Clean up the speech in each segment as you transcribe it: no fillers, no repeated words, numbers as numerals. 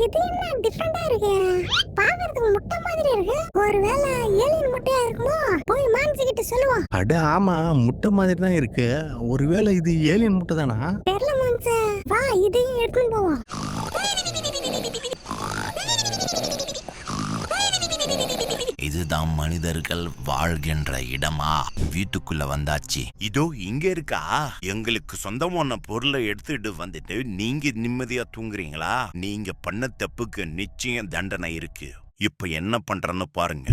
இது என்ன டிஃபரெண்டா இருக்கு? பாக்குறதுக்கு முட்டை மாதிரி இருக்கு. ஒருவேளை ஏலியன் முட்டையா இருக்குமோ? போய் மான்சி கிட்ட சொல்லுவோம். அட ஆமா, முட்டை மாதிரி தான் இருக்கு. ஒருவேளை இது ஏலியன் முட்டை தானா? தெரியல மான்ச. வா இதையும் எடுத்துன்னு போவோம். இதுதான் மனிதர்கள் வாழ்கின்ற இடமா? வீட்டுக்குள்ள வந்தாச்சு. இதோ இங்க இருக்கா? எங்களுக்கு சொந்தமான பொருளை எடுத்துட்டு வந்துட்டு நீங்க நிம்மதியா தூங்குறீங்களா? நீங்க பண்ண தப்புக்கு நிச்சயம் தண்டனை இருக்கு. இப்ப என்ன பண்றன்னு பாருங்க.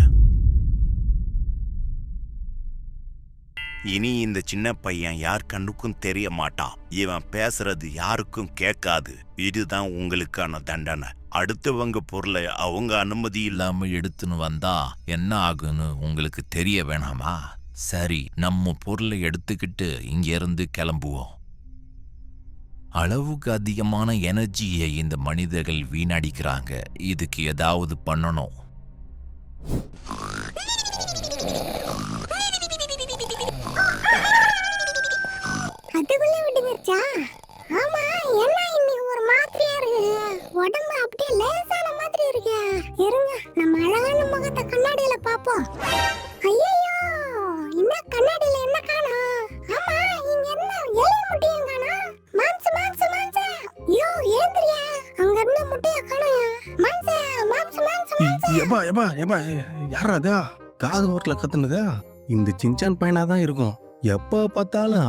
இனி இந்த சின்ன பையன் யார் கண்ணுக்கும் தெரிய மாட்டான். இவன் பேசுறது யாருக்கும் கேட்காது. இதுதான் உங்களுக்கான தண்டனை. அடுத்தவங்க பொருளை அவங்க அனுமதி இல்லாம எடுத்துன்னு வந்தா என்ன ஆகுன்னு உங்களுக்கு தெரிய வேணாமா? சரி, நம்ம பொருளை எடுத்துக்கிட்டு இங்க இருந்து கிளம்புவோம். அளவுக்கு அதிகமான எனர்ஜியை இந்த மனிதர்கள் வீணடிக்கிறாங்க. இதுக்கு ஏதாவது பண்ணணும். அதுக்குள்ள விடுங்கச்சா. ஆமா, என்ன இன்னைக்கு ஒரு மாதிரியா இருக்கு? உடம்பு அப்படியே லேசான மாதிரி இருக்கு. இருங்க, நம்ம அழகான முகத்தை கண்ணாடியில பாப்போம். ஐயோ, இந்த கண்ணாடியில என்ன காணோம்? ஆமா, இங்க என்ன ஏலியன் முட்டையும் காணோம்? மான்சு மான்சு மான்சு, யோ ஏந்திரியா, அங்க இருந்த முட்டைய காணோம். மான்சு மான்சு மான்சு மான்சு. எபா எபா எபா, யாரா அது காது ஓரத்துல கத்துனதா? இந்த சின்சான் பையனா தான் இருக்கும். எப்ப பார்த்தாலும்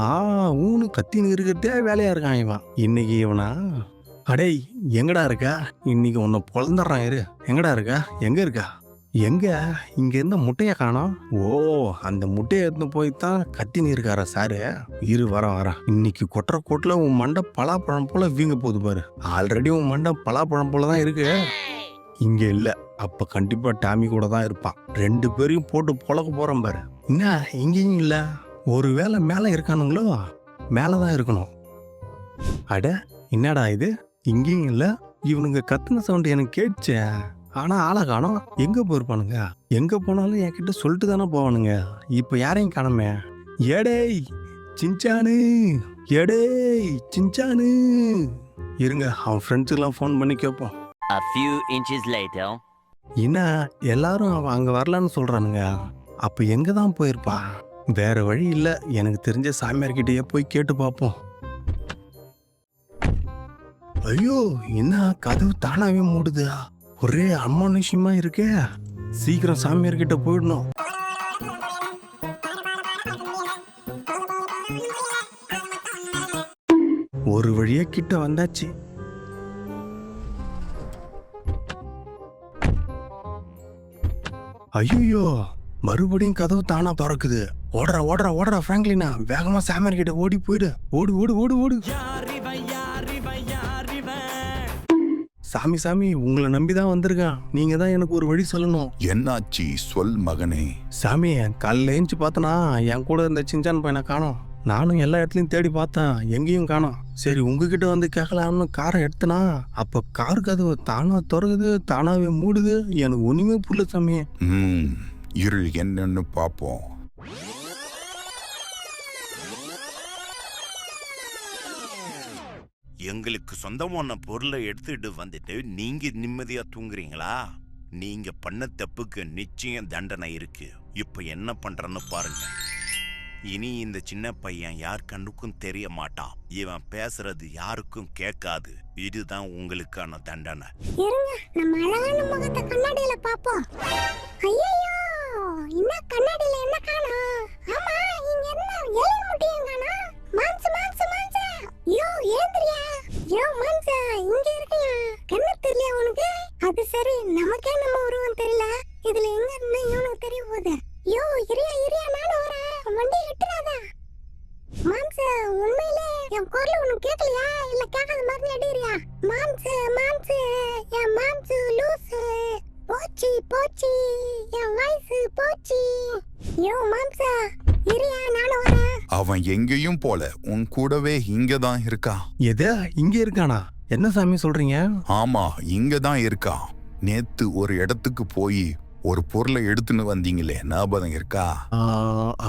ஊனு கத்தின்னு இருக்கிறதே வேலையா இருக்கான் இவன். இன்னைக்கு இவனா? அடே எங்கடா இருக்கா? இன்னைக்கு உன்னை பொழந்துடுறான். இரு, எங்கடா இருக்கா? எங்க இருக்கா? எங்க? இங்க இருந்த முட்டைய காணோம். ஓ, அந்த முட்டையை எடுத்து போய் தான் கத்தின்னு இருக்காரா சாரு? இரு, வரேன். இன்னைக்கு கொட்டுற கோட்டில் உன் மண்டை பலாப்பழம் போல வீங்க போகுது பாரு. ஆல்ரெடி உன் மண்டை பலாப்பழம் போல தான் இருக்கு. இங்க இல்ல, அப்ப கண்டிப்பா டாமி கூட தான் இருப்பான். ரெண்டு பேரையும் போட்டு பொழக்க போறோம் பாரு. என்ன இங்கேயும் இல்ல? ஒருவேளை மேல இருக்கானுங்களோ? மேலதான் இருக்கணும். அட என்னடா இது, இங்கேயும் இல்ல. இவனுங்க கத்துன சவுண்ட் எனக்கு கேட்டுச்சே, ஆனா ஆளை காணோம். எங்க போயிருப்பானுங்க? எங்க போனாலும் என்கிட்ட சொல்லிட்டு தானே போவானுங்க. இப்ப யாரையும் காணோமே. ஏடேய் சின்சானு, ஏடேய் சின்சானு. இருங்க, அவன் ஃப்ரெண்ட்ஸுக்கெல்லாம் ஃபோன் பண்ணி கேட்போம். A few inches later. என்ன எல்லாரும் அவன் அங்க வரலான்னு சொல்றானுங்க. அப்ப எங்க தான் போயிருப்பா? வேற வழி இல்ல, எனக்கு தெரிஞ்ச சாமியார்கிட்டயே போய் கேட்டு பார்ப்போம். ஐயோ, என்ன கதவு தானாவே மூடுது? ஒரே அமானுஷ்யமா இருக்கே. சீக்கிரம் சாமியார்கிட்ட போயிடணும். ஒரு வழியா கிட்ட வந்தாச்சு. ஐயோ, மறுபடியும் கதவு தானா திறக்குது. ஓடுறா பிராங்க்லினா, வேகமா சாமியார் கிட்ட ஓடி போயிடு. ஓடு ஓடு ஓடு ஓடு. சாமி, உங்களை நம்பிதான் வந்திருக்கேன். நீங்க தான் எனக்கு ஒரு வழி சொல்லணும். என்னாச்சு சொல் மகனே. சாமி, காலைல ஏஞ்சி பார்த்தனா என் கூட இந்த சின்சான் பையனை காணோம். நானும் எல்லா இடத்துலயும் தேடி பார்த்தேன், எங்கேயும் காணோம். சரி, உங்ககிட்ட வந்து கேட்கலாம்னு காரை எடுத்தனா, அப்ப கார் கதவு தானா திறகுது, தானாவே மூடுது. எனக்கு ஒண்ணுமே புரியல சாமி. இரு, என்னன்னு பாப்போம். எங்களுக்கு சொந்தமான பொருளை எடுத்துட்டு வந்துட்டு நீங்க நிம்மதியா தூங்குறீங்களா? நீங்க பண்ண தப்புக்கு நிச்சயம் தண்டனை இருக்கு. இப்ப என்ன பண்றன்னு பாருங்க. இனி இந்த சின்ன பையன் யார் கண்ணுக்கும் தெரிய மாட்டான். இவன் பேசுறது யாருக்கும் கேட்காது. இதுதான் உங்களுக்கான தண்டனை. இருங்க, நம்ம அழகான முகத்தை கண்ணாடியில பாப்போம். ஐயோ, இந்த கண்ணாடியில என்ன காணோம்? ஆமா, இங்க என்ன ஏலியன் முட்டையும் காணோம். மான்சு மான்சு மான்சு, யோ ஏந்திரியா, யோ மான்சு இங்க இருக்கியா? கண்ணு தெரியல உனக்கு? அது சரி, நமக்கே நம்ம உருவம் தெரியல, இதுல எங்க இருந்து இவனுக்கு தெரிய போகுது? யோ இரியா நானும் வரேன், வண்டி எட்டுறாதா? மான்சு, உண்மையிலே என் குரல் உனக்கு கேட்கலையா? இல்ல கேட்காத மாதிரி அடிக்கிறியா? மான்சு என் மான்சு லூசு. போச்சு என் வயசு போச்சு. யோ மான்சா, இரியா நானும் வரேன். அவன் எங்கேயும் போல, உன் கூடவே இங்கதான் இருக்கா. எது, இங்க இருக்கானா? என்ன சாமி சொல்றீங்க? ஆமா, இங்கதான் இருக்கா. நேத்து ஒரு இடத்துக்கு போய் ஒரு பொருளை எடுத்துன்னு வந்தீங்களே, ஞாபகம் இருக்கா?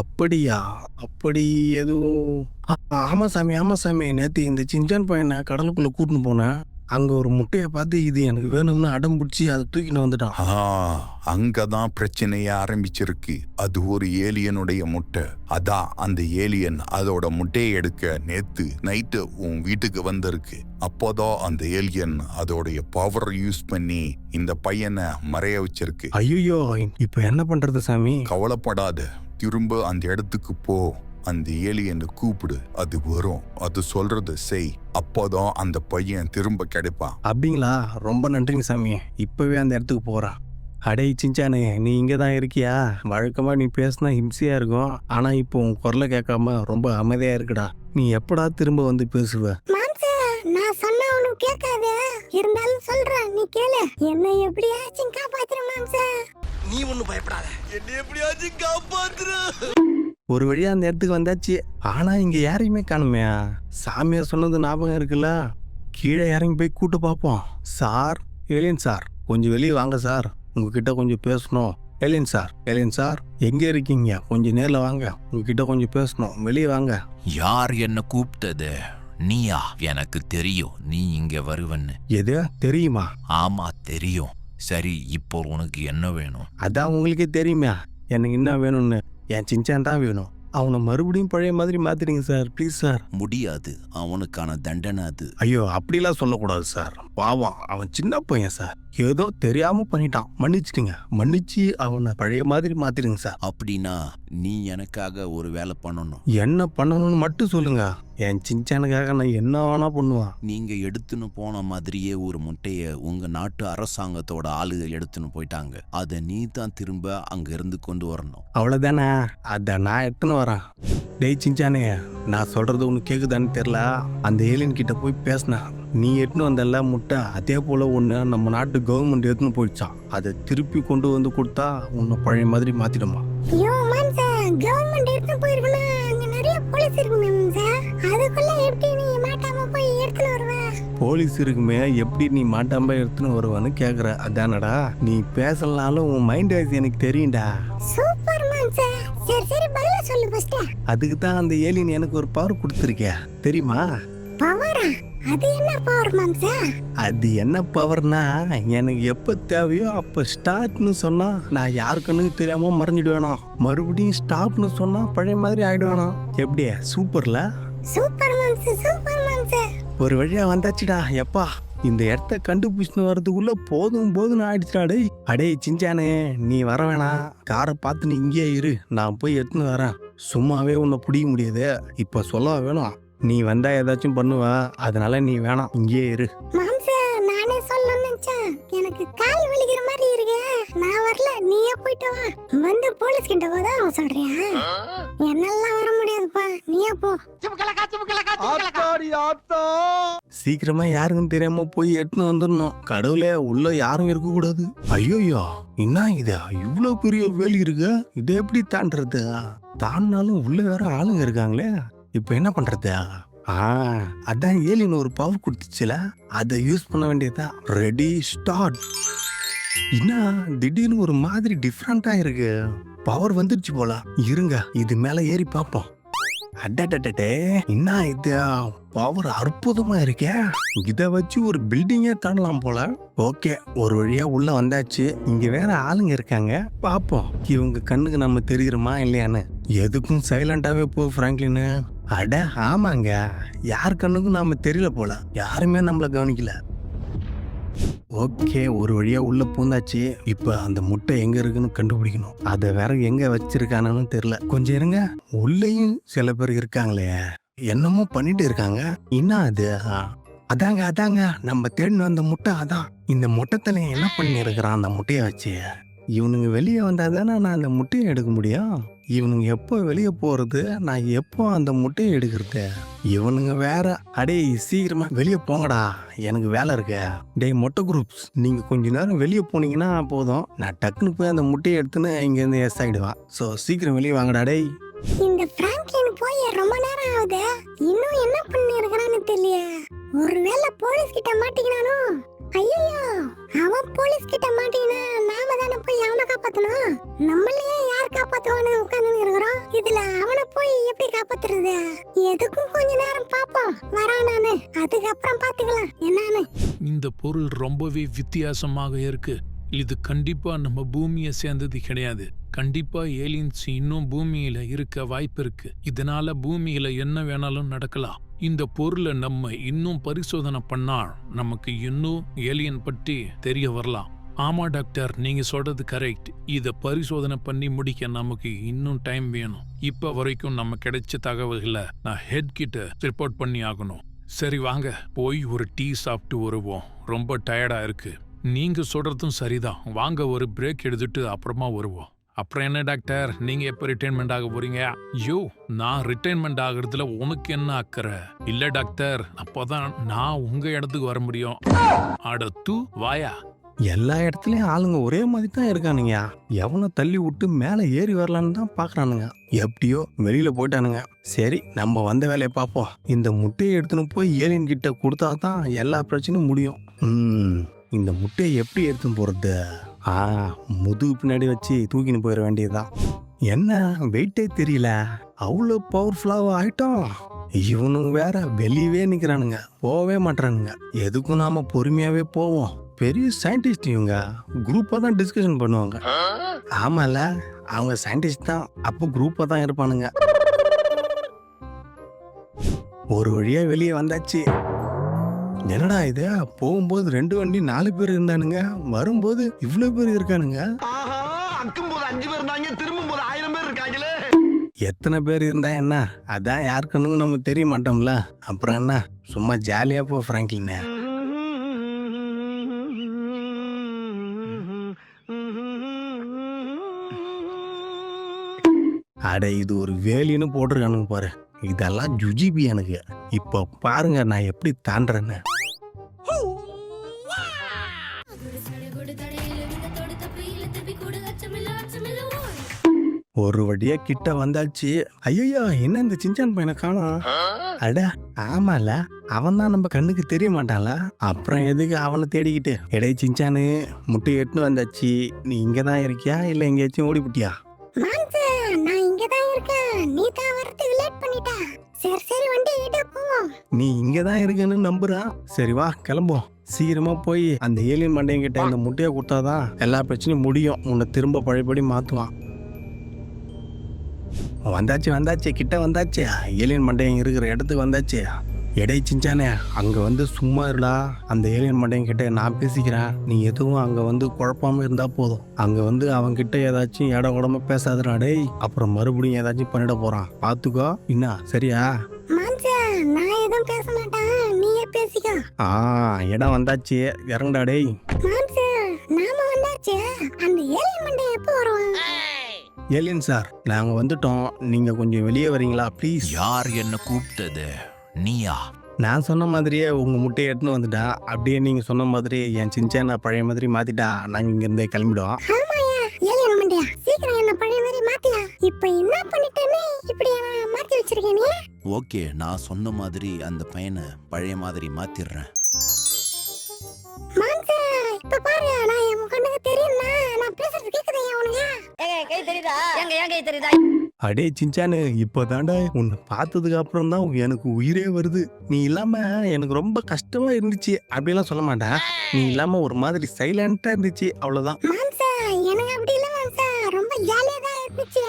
அப்படியா? அப்படி எதுவும் ஆமா சாமி. நேத்து இந்த சின்சான் பையனை கடலுக்குள்ள கூட்டின்னு போனேன். அங்க ஒரு முட்டையை பார்த்து இது எனக்கு வேணும்னு அடம் பிடிச்சி அதை தூக்கிட்டு வந்துட்டான். அங்கதான் பிரச்சனைய ஆரம்பிச்சிருக்கு. அது ஒரு ஏலியனுடைய முட்டை. அதான் அந்த ஏலியன் அதோட முட்டையை எடுக்க நேத்து நைட்டு உன் வீட்டுக்கு வந்திருக்கு. அப்போதான் அந்த ஏலியன் அதோடைய பவர் யூஸ் பண்ணி இந்த பையனை மறைய வச்சிருக்கு. ஐயோ, இப்ப என்ன பண்றது சாமி? கவலைப்படாத, திரும்ப அந்த இடத்துக்கு போ. அந்த ஏலியனை கூப்பிடு, அது வரும். அது சொல்றத செய். அப்போதான் அந்த பையன் திரும்ப கிடைப்பான். அப்படிங்களா? ரொம்ப நன்றிங்க சாமி. இப்பவே அந்த இடத்துக்கு போறான். அடே சிஞ்சானே, நீ இங்கே தான் இருக்கியா? வழக்கமா நீ பேசினா ஹிம்சையா இருக்கும். ஆனா இப்போ உன் குரலை கேட்காம ரொம்ப அமைதியா இருக்குடா. நீ எப்படா திரும்ப வந்து பேசுவ? மாம்சா, நான் சொன்னா உனக்கு கேட்காது. இருந்தாலும் சொல்றேன், நீ கேளு. என்னை எப்படியாச்சும் காப்பாத்துற மாம்சா. நீ ஒன்னும் பயப்படாத, என்ன எப்படியாச்சும் காப்பாத்துற. ஒரு வழியா அந்த இடத்துக்கு வந்தாச்சு. ஆனா இங்க யாரையுமே காணுமே. சாமியார் சொன்னது ஞாபகம் இருக்குல்ல? கீழே இறங்கி போய் கூட்டு பார்ப்போம். சார், ஏலியன் சார், கொஞ்சம் வெளியே வாங்க சார், உங்ககிட்ட கொஞ்சம் பேசணும். ஏலியன் சார் எங்க இருக்கீங்க? கொஞ்சம் நேர்ல வாங்க, உங்ககிட்ட கொஞ்சம் பேசணும். வெளியே வாங்க. யார் என்ன கூப்பிட்டது? நீயா? எனக்கு தெரியும் நீ இங்க வருவன்னு. எது தெரியுமா? ஆமா தெரியும். சரி, இப்போ உனக்கு என்ன வேணும்? அதான் உங்களுக்கே தெரியுமா எனக்கு என்ன வேணும்னு. என் சின்சான் தான் வேணும். அவனை மறுபடியும் பழைய மாதிரி மாத்திடுங்க சார், ப்ளீஸ் சார். முடியாது, அவனுக்கான தண்டனை அது. ஐயோ, அப்படிலாம் சொல்லக்கூடாது சார். பாவம், அவன் சின்ன பையன் சார். ஏதோ தெரியாம பண்ணிட்டான். மன்னிச்சிடுங்க. மன்னிச்சு அவனை பழைய மாதிரி மாத்திடுங்க சார். அப்படின்னா நீ எனக்காக ஒரு வேலை பண்ணணும். என்ன பண்ணணும்னு மட்டும் சொல்லுங்க. என் சின்சானுக்காக நான் என்ன வேணா பண்ணுவான். நீங்க எடுத்துன்னு போன மாதிரியே ஒரு முட்டைய உங்க நாட்டு அரசாங்கத்தோட ஆளுகள் எடுத்துன்னு போயிட்டாங்க. அதை நீ தான் திரும்ப அங்க இருந்து கொண்டு வரணும். அவ்வளவுதானே? அத நான் எடுத்துன்னு வரேன். டேய் சின்சானே, நான் சொல்றது உனக்கு கேக்குதான்னு தெரியல. அந்த ஏலியன் கிட்ட போய் பேசினா, நீ எடுத்துன்னு வந்தல முட்டை, அதே போல ஒண்ணு நம்ம நாட்டு கவர்மெண்ட் எடுத்துன்னு போயிடுச்சான். அதை திருப்பி கொண்டு வந்து கொடுத்தா உன்னை பழைய மாதிரி மாத்திடுமா. ஐயோ மாம்சா, கவர்மெண்ட் எடுத்து போயிருக்கனா? அங்க நிறைய போலீஸ் இருக்குமே மாம்சா. அதுக்குள்ள எப்படி நீ மாட்டாம போய் எடுத்துன்னு வருவ? போலீஸ் இருக்குமே, எப்படி நீ மாட்டாம எடுத்துன்னு வருவான்னு கேக்குற. அதானடா, நீ பேசலனாலும் உன் மைண்ட் வாய்ஸ் எனக்கு தெரியும்டா. சூப்பர் மாம்சா. சரி பதில சொல்லு ஃபர்ஸ்ட். அதுக்கு தான் அந்த ஏலியன் எனக்கு ஒரு பவர் கொடுத்துருக்கே, தெரியுமா? பவரா? அது என்ன பவர் மாம்சா? அது என்ன பவர்னா, எனக்கு எப்ப தேவையோ அப்ப ஸ்டார்ட்னு சொன்னா நான் யாருக்குன்னு தெரியாம மறைஞ்சிடுவேனா, மறுபடியும் ஸ்டாப்னு சொன்னா பழைய மாதிரி ஆயிடுவேனா. எப்படி சூப்பர்ல? சூப்பர் மாம்சா. ஒரு வழியா வந்தாச்சுடா. எப்பா, இந்த இடத்த கண்டுபிடிச்சுன்னு வர்றதுக்குள்ள போதும் ஆயிடுச்சுடா. அடே சிஞ்சானே, நீ வர வேணாம். காரை பார்த்து நீ இங்கே இரு, நான் போய் எடுத்துன்னு வரேன். சும்மாவே உன்னை பிடிக்க முடியாது. இப்ப சொல்ல வேணும், நீ வந்தா ஏதாச்சும் பண்ணுவ. அதனால நீ வேணாம், இங்கே இரு. மாம்சா, நானே சொல்லணும்னு நினைச்சேன். எனக்கு கால் வலிக்கிற மாதிரி இருக்கு. நான் வரல, நீயே போயிட்டு வா. வந்து போலீஸ் கிட்ட போதா சொல்றியா? என்னெல்லாம் வர முடியாதுப்பா, நீயே போ. சீக்கிரமா யாருக்கும் தெரியாம போய் எடுத்துன்னு வந்துடணும். கடவுளே, உள்ள யாரும் இருக்க கூடாது. ஐயோயோ, என்ன இது? இவ்வளவு பெரிய வேலி இருக்கு, இதை எப்படி தாண்டறது? தாண்டினாலும் உள்ள வேற ஆளுங்க இருக்காங்களே. இப்ப என்ன பண்றது? அதான் ஏலியன் ஒரு பவர் கொடுத்துச்சுல, அதை யூஸ் பண்ண வேண்டியதா. Ready start. என்ன திடீர்னு ஒரு மாதிரி டிஃப்ரெண்டா இருக்கு. பவர் வந்துருச்சு போல. இருங்க, இது மேல ஏறி பார்ப்போம். அடடடே, என்ன இது? பவர் அற்புதமா இருக்கே. இத வச்சு ஒரு பில்டிங்கே தாண்டலாம் போல. ஓகே, ஒரு வழியா உள்ள வந்தாச்சு. இங்க வேற ஆளுங்க இருக்காங்க. பாப்போம் இவங்க கண்ணுக்கு நம்ம தெரியுறோமா இல்லையான்னு. எதுக்கும் சைலண்டாவே போ பிராங்க்லின். அட ஆமாங்க, யார் கண்ணுக்கும் நாம தெரியல போல. யாருமே நம்மள கவனிக்கல. ஓகே, ஒரு வழியா உள்ள பூந்தாச்சு. இப்ப அந்த முட்டை எங்க இருக்குன்னு கண்டுபிடிக்கணும். அதை வேற எங்க வச்சிருக்கானு தெரியல. கொஞ்சம் இருங்க, உள்ளேயும் சில பேர் இருக்காங்களே, என்னமோ பண்ணிட்டு இருக்காங்க. என்ன அது? அதாங்க நம்ம தேடின அந்த முட்டை. அதான் இந்த முட்டைத்தலை என்ன பண்ணி இருக்கிறான் அந்த முட்டையை வச்சு. இவனுங்க வெளியே வந்தாதானே நான் அந்த முட்டையை எடுக்க முடியும். இவனுங்க எப்போ வெளியே போறது, நான் எப்போ அந்த முட்டையை எடுக்கிறது? இவனுங்க வேற. அடே சீக்கிரமா வெளியே போங்கடா, எனக்கு வேலை இருக்கு. டே மொட்டை குரூப்ஸ், நீங்க கொஞ்ச நேரம் வெளியே போனீங்கன்னா போதும், நான் டக்குன்னு போய் அந்த முட்டையை எடுத்துன்னு இங்க இருந்து எஸ் ஆயிடுவான். ஸோ சீக்கிரம் வெளியே வாங்கடா. டே, இந்த பிராங்க்லின் போய் ரொம்ப நேரம் ஆகுது, இன்னும் என்ன பண்ணி இருக்கிறான்னு தெரியல. ஒருவேளை போலீஸ் கிட்ட மாட்டிக்கினானோ? ஐயோ, அவன் போலீஸ் கிட்ட மாட்டிக்கினா நாம தானே போய் அவனை காப்பாத்தணும். நம்மளையே யார் காப்பாத்த காப்பாத்துவானு உட்கார்ந்து இருக்கிறோம். இதுல அவனை போய் எப்படி காப்பாத்துறது? எதுக்கும் கொஞ்ச நேரம் பாப்போம், வரான் நானு, அதுக்கப்புறம் பாத்துக்கலாம் என்னன்னு. இந்த பொருள் ரொம்பவே வித்தியாசமாக இருக்கு. இது கண்டிப்பா நம்ம பூமியை சேர்ந்தது கிடையாது. கண்டிப்பா ஏலியன்ஸ் இன்னும் பூமியில இருக்க வாய்ப்பு இருக்கு. இதனால பூமியில என்ன வேணாலும் நடக்கலாம். இந்த பொருளை நம்ம இன்னும் பரிசோதனை பண்ணால் நமக்கு இன்னும் ஏலியன் பற்றி தெரிய வரலாம். ஆமா டாக்டர், நீங்க சொல்றது கரெக்ட். இத பரிசோதனை பண்ணி முடிக்க நமக்கு இன்னும் டைம் வேணும். இப்ப வரைக்கும் நம்ம கிடைச்ச தகவல்களை நான் ஹெட் கிட்ட ரிப்போர்ட் பண்ணி ஆகணும். சரி வாங்க போய் ஒரு டீ சாப்பிட்டு வருவோம். ரொம்ப டயர்டா இருக்கு. நீங்க சொல்றதும் சரிதான். வாங்க ஒரு பிரேக் எடுத்துட்டு அப்புறமா வருவோம். அப்புறம் என்ன டாக்டர், நீங்க எப்ப ரிட்டைர்மெண்ட் ஆக போறீங்க? ஐயோ, நான் ரிட்டைர்மெண்ட் ஆகுறதுல உனக்கு என்ன அக்கறை? இல்ல டாக்டர், அப்போதான் நான் உங்க இடத்துக்கு வர முடியும். அடத்து வாயா. எல்லா இடத்துலயும் ஆளுங்க ஒரே மாதிரி தான் இருக்கானுங்க. எவனை தள்ளி விட்டு மேலே ஏறி வரலான்னு தான் பாக்குறானுங்க. எப்படியோ வெளியில போயிட்டானுங்க. சரி, நம்ம வந்த வேலையை பார்ப்போம். இந்த முட்டையை எடுத்துன்னு போய் ஏலியன் கிட்ட கொடுத்தா தான் எல்லா பிரச்சனையும் முடியும். இந்த முட்டையை எப்படி எடுத்துன்னு போறது? முதுகு பின்னாடி வச்சு தூக்கின்னு போயிட வேண்டியதுதான். என்ன வெயிட்டே தெரியல, அவ்வளோ பவர்ஃபுல்லாக ஆயிட்டோம். இவனுங்க வேற வெளியவே நிக்கிறானுங்க, போகவே மாட்டானுங்க. எதுக்கும் நாம பொறுமையாவே போவோம். பெரிய சயின்டிஸ்ட் இவங்க, குரூப்பாக தான் டிஸ்கஷன் பண்ணுவாங்க. ஆமால, அவங்க சயின்டிஸ்ட் தான், அப்போ குரூப்பாக தான் இருப்பானுங்க. ஒரு வழியா வெளியே வந்தாச்சு. என்னடா இது, போகும்போது 2 வண்டி 4 பேர் இருந்தானுங்க, வரும்போது இவ்வளவு பேர் இருக்கானுங்க. எத்தனை பேர் இருந்தா என்ன, அதான் யாருக்குன்னு நம்ம தெரிய மாட்டோம்ல. அப்புறம் என்ன, சும்மா ஜாலியா போ பிராங்க்லின். அட, இது ஒரு வேலின்னு போட்டிருக்கானுங்க பாரு. இதெல்லாம் ஜுஜிபி எனக்கு. இப்ப பாருங்க நான் எப்படி தாண்டறேன்னு. ஒரு வழியா கிட்ட வந்தாச்சு. ஐயோ, என்ன இந்த சின்சான் பையனை காணோம்? அட ஆமால, அவன் தான் நம்ம கண்ணுக்கு தெரிய மாட்டான்ல. அப்புறம் எதுக்கு அவனை தேடிக்கிட்டு? எடை சின்சானு, முட்டை எட்டுன்னு வந்தாச்சு. நீ இங்கதான் இருக்கியா இல்ல எங்கேயாச்சும் ஓடிவிட்டியா? நான் இங்கதான் இருக்கேன். நீ தான் வரதுக்கு லேட் பண்ணிட்ட. சரி சரி, வண்டி கிட்ட போ. நீ இங்கதான் இருக்குன்னு நம்புறான். சரி வா கிளம்புவோம். சீக்கிரமா போய் அந்த ஏலியன் மண்டையங்கிட்ட இந்த முட்டையை கொடுத்தாதான் எல்லா பிரச்சனையும் முடியும். உன்னை திரும்ப பழையபடி மாத்துவான். வந்தாச்சு, கிட்ட வந்தாச்சு. ஏலியன் மண்டையன் இருக்கிற இடத்துக்கு வந்தாச்சு. எடை சின்சானே, அங்க வந்து சும்மா இருடா. அந்த ஏலியன் மண்டையன் கிட்ட நான் பேசிக்கிறேன். நீ எதுவும் அங்க வந்து குழப்பாம இருந்தா போதும். அங்க வந்து அவன் கிட்ட ஏதாச்சும் இட உடம்ப பேசாதடா டேய். அப்புறம் மறுபடியும் ஏதாச்சும் பண்ணிட போறான், பாத்துக்கோ. என்ன சரியா? நான் எதுவும் பேச மாட்டேன், நீயே பேசிக்கோ. இடம் வந்தாச்சு, இறங்கடா டேய். நாம வந்தாச்சு. அந்த ஏலியன் மண்டையன் எப்போ வருவான்? ஏலியன் சார், நாங்க வந்துட்டோம். நீங்க கொஞ்சம் வெளியே வரீங்களா ப்ளீஸ்? யார் என்ன கூப்பிட்டது? நீயா? நான் சொன்ன மாதிரியே உங்க முட்டையை எடுத்துன்னு வந்துட்டா. அப்படியே நீங்க சொன்ன மாதிரி என் சின்சான பழைய மாதிரி மாத்திட்டா. நாங்க இங்க இருந்தே கிளம்பிடுவோம். ஏலியன் மண்டையா, சீக்கிரம் என்ன பழைய மாதிரி மாத்தியா. இப்ப என்ன பண்ணிட்டேன்னு இப்படி மாத்தி வச்சிருக்கேன் நீ? ஓகே, நான் சொன்ன மாதிரி அந்த பையனை பழைய மாதிரி மாத்திடுறேன். இப்ப பாரு, நான் என் கண்ணுக்கு தெரியும்னா நான் பேசுறது கேக்குதா உனக்கு? கை தெரியுதா? எங்க கை தெரியுதா? அடே சின்சானு, இப்பதான்டா உன்னை பார்த்ததுக்கு அப்புறம் தான் எனக்கு உயிரே வருது. நீ இல்லாம எனக்கு ரொம்ப கஷ்டமா இருந்துச்சு. அப்படிலாம் சொல்ல மாட்டேன். நீ இல்லாம ஒரு மாதிரி சைலண்டா இருந்துச்சு, அவ்வளவுதான். எனக்கு அப்படி இல்ல மாம்சா, ரொம்ப ஜாலியா தான் இருந்துச்சு.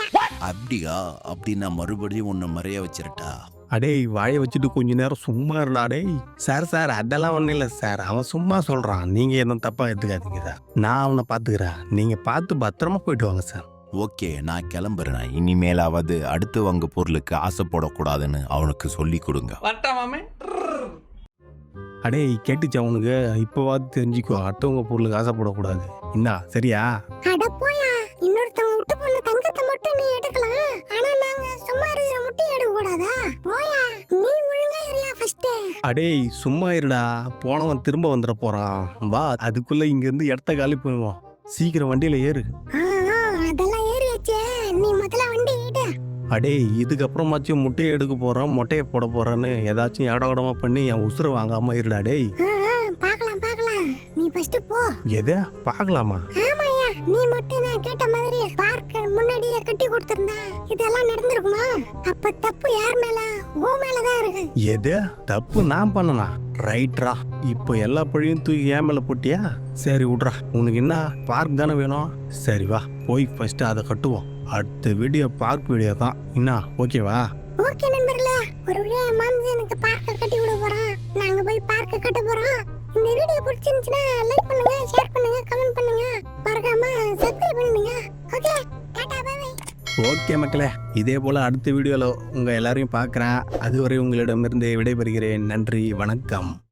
அப்படியா? அப்படின்னா மறுபடியும் உன்னை மறைய வச்சிருட்டா? அடே வாயை வச்சுட்டு கொஞ்ச நேரம் சும்மா இருந்தா. டேய் சார், அதெல்லாம் ஒன்றும் இல்லை சார். அவன் சும்மா சொல்றான், நீங்க எதுவும் தப்பா எடுத்துக்காதீங்க சார். நான் அவனை பாத்துக்கிறேன். நீங்க பார்த்து பத்திரமா போயிட்டு வாங்க சார். ஓகே, நான் கிளம்புறேன். இனிமேலாவது அடுத்து வாங்க பொருளுக்கு ஆசைப்படக்கூடாதுன்னு அவனுக்கு சொல்லி கொடுங்க. அடே கேட்டுச்சு அவனுக்கு. இப்போவாது தெரிஞ்சுக்கோ, அடுத்தவங்க பொருளுக்கு ஆசைப்படக்கூடாது. என்ன சரியா? அட போயா, இன்னொருத்தவங்க விட்டு போன தங்கத்தை மட்டும் நீ எடுக்கலாம். ஆனா நாங்க சும்மா இருக்கிற முட்டையை எடுக்க கூடாதா? போயா, நீ ஒழுங்கா இருயா ஃபர்ஸ்ட். அடே சும்மா இருடா, போனவன் திரும்ப வந்துட போறான். வா, அதுக்குள்ள இங்க இருந்து இடத்த காலி பண்ணுவோம். சீக்கிரம் வண்டியில ஏறு. அதெல்லாம் ஏறியாச்சே, நீ முதல்ல வண்டி ஏடு. அடே இதுக்கப்புறமாச்சும் முட்டையை எடுக்க போறோம், மொட்டையை போட போறேன்னு ஏதாச்சும் இடமா பண்ணி என் உசுரை வாங்காம இருடா. டேய் பார்க்கலாம், நீ ஃபர்ஸ்ட் போ. எதை பார்க்கலாமா? ஆமாயா, நீ மட்டும் நான் கேட்ட மாதிரி பார்க்க முன்னாடியே கட்டி கொடுத்திருந்தா இதெல்லாம் நடந்திருக்குமா? அப்ப தப்பு யார் மேல? உன் மேலதான் இருக்கு. எது தப்பு நான் பண்ணனா? ரைட்ரா, இப்போ எல்லா பழியும் தூக்கி ஏன் மேல போட்டியா? சரி விட்றா, உனக்கு என்ன பார்க் தானே வேணும்? சரி வா போய் ஃபர்ஸ்ட் அதை கட்டுவோம். அடுத்த வீடியோ பார்க் வீடியோ தான். என்ன ஓகேவா? ஓகே நண்பர்களே, ஒரு வழியா மாம்ஸ் எனக்கு பார்க்க கட்டி விட போறான். நாங்க போய் பார்க்க கட்ட போறோம். இந்த வீடியோ பிடிச்சிருந்துச்சுன்னா லைக் பண்ணுங்க, ஷேர் பண்ணுங்க, கமெண்ட் பண்ணுங்க, மறக்காம சப்ஸ்கிரைப் பண்ணுங்க. Okay, tata bye bye. Okay மக்களே, இதே போல அடுத்த வீடியோல உங்க எல்லாரையும் பார்க்குறேன். அதுவரை உங்களிடமிருந்து விடைபெறுகிறேன். நன்றி, வணக்கம்.